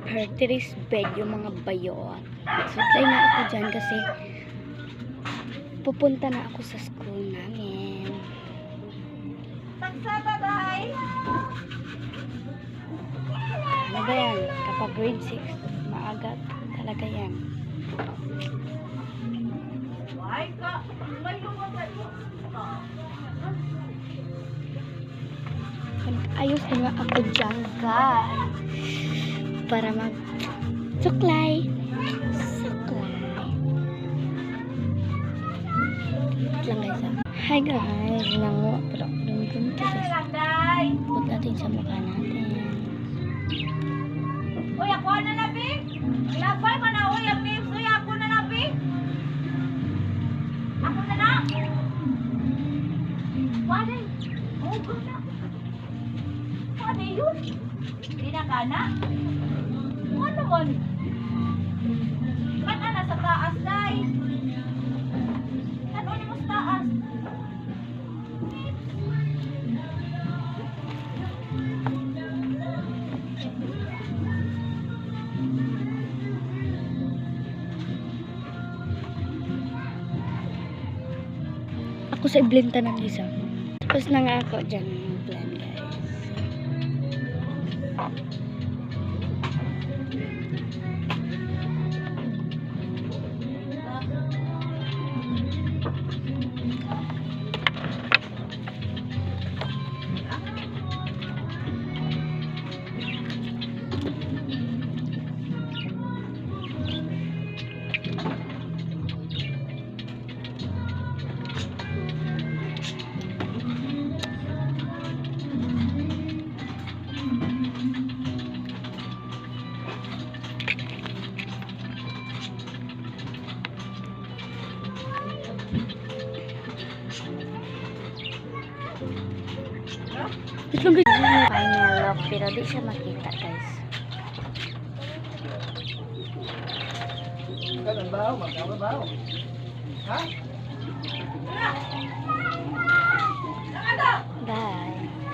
Herteris bed yung mga bayo. Supply na ako dyan kasi pupunta na ako sa school namin. Taksata, day! Ano ba yan? Kapag grade 6, maaga talaga yan. Ay, ka! May lumagay mo. Ayos na nga ako dyan, guys. Para mag-suklay. Suklay. Wait lang guys, ah. Hi guys. Nanguha pa ako ng buntis. Ano lang, day? Put natin sa mukha natin. Uy, ako na na, Bi! Ilabay mo na, uy, ang lips. Uy, ako na na, Bi! Ako na na! Wala. Oh, guna. Ano yun? Hindi na ka na? Ano mo? Kan na sa taas, day? Ano ni mo sa taas? Ako sa iblinta ng isa. Tapos na nga ako dyan yung plan guys. Ito guys yung final look pero di siya makita guys. Bye.